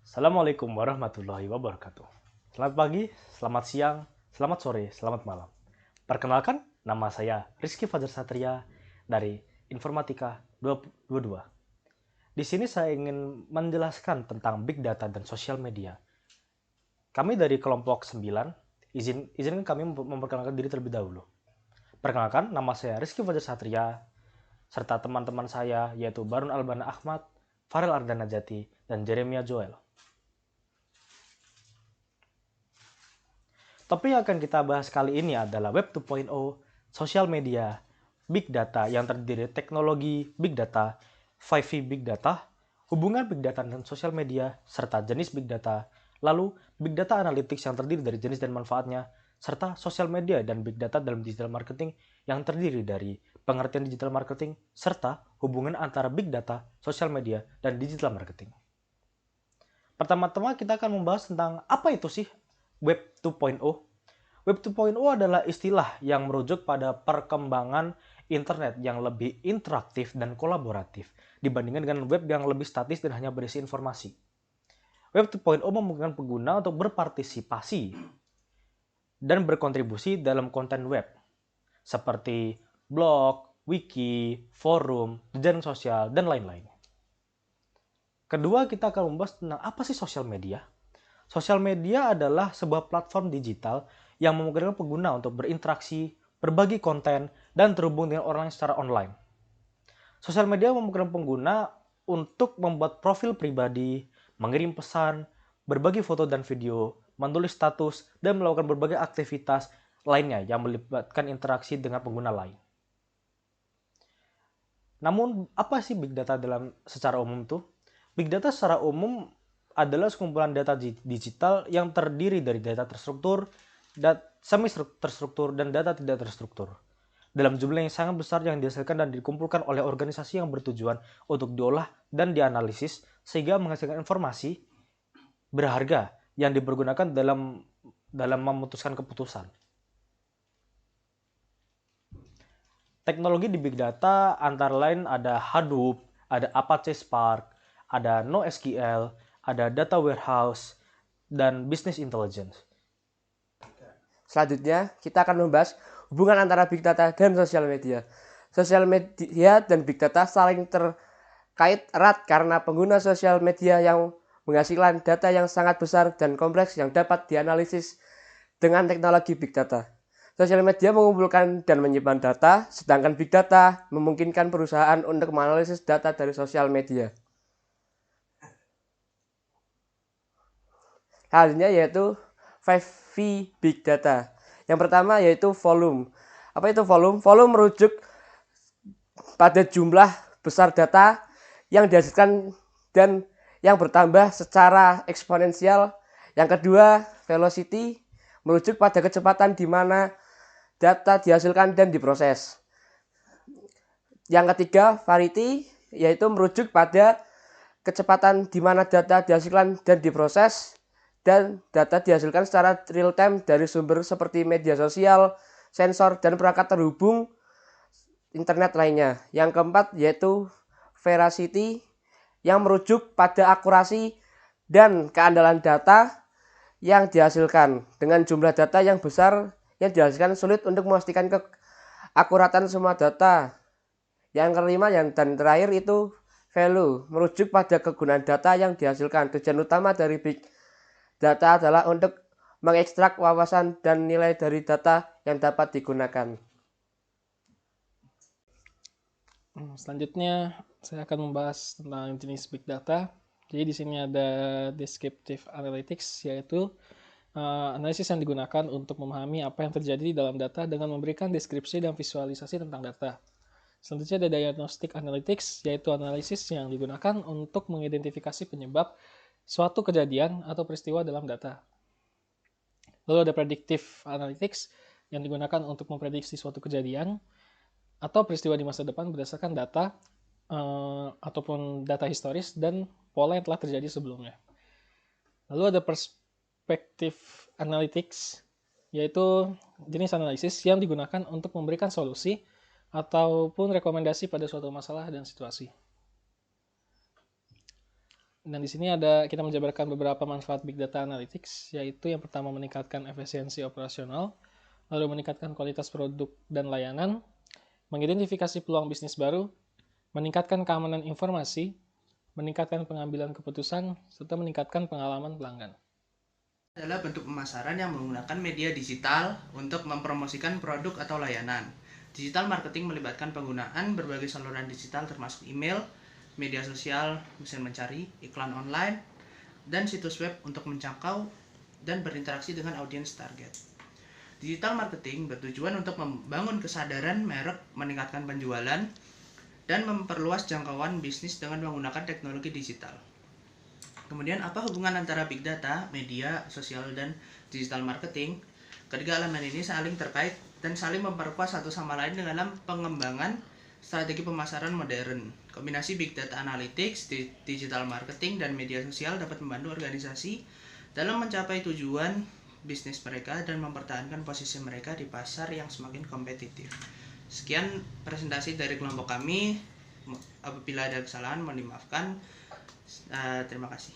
Assalamualaikum warahmatullahi wabarakatuh. Selamat pagi, selamat siang, selamat sore, selamat malam. Perkenalkan, nama saya Rizky Fajar Satria dari Informatika 222. Di sini saya ingin menjelaskan tentang Big Data dan Sosial Media. Kami dari kelompok 9, izinkan kami memperkenalkan diri terlebih dahulu. Perkenalkan, nama saya Rizky Fajar Satria, serta teman-teman saya yaitu Barun Albana Ahmad, Farel Ardana Jati, dan Jeremia Joel. Topik yang akan kita bahas kali ini adalah Web 2.0, sosial media, Big Data yang terdiri dari teknologi Big Data, 5V Big Data, hubungan Big Data dan sosial media, serta jenis Big Data, lalu Big Data Analytics yang terdiri dari jenis dan manfaatnya, serta sosial media dan Big Data dalam digital marketing yang terdiri dari pengertian digital marketing, serta hubungan antara Big Data, sosial media, dan digital marketing. Pertama-tama kita akan membahas tentang apa itu sih Web 2.0. Web 2.0 adalah istilah yang merujuk pada perkembangan internet yang lebih interaktif dan kolaboratif dibandingkan dengan web yang lebih statis dan hanya berisi informasi. Web 2.0 memungkinkan pengguna untuk berpartisipasi dan berkontribusi dalam konten web seperti blog, wiki, forum, jejaring sosial, dan lain-lain. Kedua, kita akan membahas tentang apa sih sosial media. Sosial media adalah sebuah platform digital yang memungkinkan pengguna untuk berinteraksi, berbagi konten, dan terhubung dengan orang lain secara online. Sosial media memungkinkan pengguna untuk membuat profil pribadi, mengirim pesan, berbagi foto dan video, menulis status, dan melakukan berbagai aktivitas lainnya yang melibatkan interaksi dengan pengguna lain. Namun, apa sih Big Data secara umum tuh? Big Data secara umum adalah sekumpulan data digital yang terdiri dari data terstruktur, semi terstruktur, dan data tidak terstruktur. Dalam jumlah yang sangat besar yang dihasilkan dan dikumpulkan oleh organisasi yang bertujuan untuk diolah dan dianalisis sehingga menghasilkan informasi berharga yang dipergunakan dalam memutuskan keputusan. Teknologi di Big Data antara lain ada Hadoop, ada Apache Spark, ada NoSQL, ada Data Warehouse, dan Business Intelligence. Selanjutnya, kita akan membahas hubungan antara Big Data dan sosial media. Sosial media dan Big Data saling terkait erat karena pengguna sosial media yang menghasilkan data yang sangat besar dan kompleks yang dapat dianalisis dengan teknologi Big Data. Sosial media mengumpulkan dan menyimpan data, sedangkan Big Data memungkinkan perusahaan untuk menganalisis data dari sosial media. Selanjutnya yaitu 5V Big Data. Yang pertama yaitu volume. Apa itu volume? Volume merujuk pada jumlah besar data yang dihasilkan dan yang bertambah secara eksponensial. Yang kedua, velocity merujuk pada kecepatan di mana data dihasilkan dan diproses. Yang ketiga, variety yaitu merujuk pada kecepatan di mana data dihasilkan dan diproses, dan data dihasilkan secara real time dari sumber seperti media sosial, sensor, dan perangkat terhubung internet lainnya. Yang keempat yaitu veracity yang merujuk pada akurasi dan keandalan data yang dihasilkan. Dengan jumlah data yang besar yang dihasilkan sulit untuk memastikan keakuratan semua data. Yang kelima dan terakhir itu value, merujuk pada kegunaan data yang dihasilkan. Tujuan utama dari Big Data adalah untuk mengekstrak wawasan dan nilai dari data yang dapat digunakan. Selanjutnya, saya akan membahas tentang jenis Big Data. Jadi di sini ada Descriptive Analytics, yaitu analisis yang digunakan untuk memahami apa yang terjadi di dalam data dengan memberikan deskripsi dan visualisasi tentang data. Selanjutnya ada Diagnostic Analytics, yaitu analisis yang digunakan untuk mengidentifikasi penyebab suatu kejadian atau peristiwa dalam data. Lalu ada Predictive Analytics, yang digunakan untuk memprediksi suatu kejadian atau peristiwa di masa depan berdasarkan data ataupun data historis dan pola yang telah terjadi sebelumnya. Lalu ada Perspective Analytics, yaitu jenis analisis yang digunakan untuk memberikan solusi ataupun rekomendasi pada suatu masalah dan situasi. Dan di sini kita menjabarkan beberapa manfaat Big Data Analytics, yaitu yang pertama meningkatkan efisiensi operasional, lalu meningkatkan kualitas produk dan layanan, mengidentifikasi peluang bisnis baru, meningkatkan keamanan informasi, meningkatkan pengambilan keputusan, serta meningkatkan pengalaman pelanggan. Adalah bentuk pemasaran yang menggunakan media digital untuk mempromosikan produk atau layanan. Digital marketing melibatkan penggunaan berbagai saluran digital termasuk email, media sosial, mesin mencari, iklan online, dan situs web untuk menjangkau dan berinteraksi dengan audiens target. Digital marketing bertujuan untuk membangun kesadaran merek, meningkatkan penjualan, dan memperluas jangkauan bisnis dengan menggunakan teknologi digital. Kemudian apa hubungan antara big data, media sosial, dan digital marketing? Ketiga elemen ini saling terkait dan saling memperkuat satu sama lain dalam pengembangan strategi pemasaran modern. Kombinasi big data analytics, digital marketing, dan media sosial dapat membantu organisasi dalam mencapai tujuan bisnis mereka dan mempertahankan posisi mereka di pasar yang semakin kompetitif. Sekian presentasi dari kelompok kami. Apabila ada kesalahan mohon dimaafkan. Terima kasih.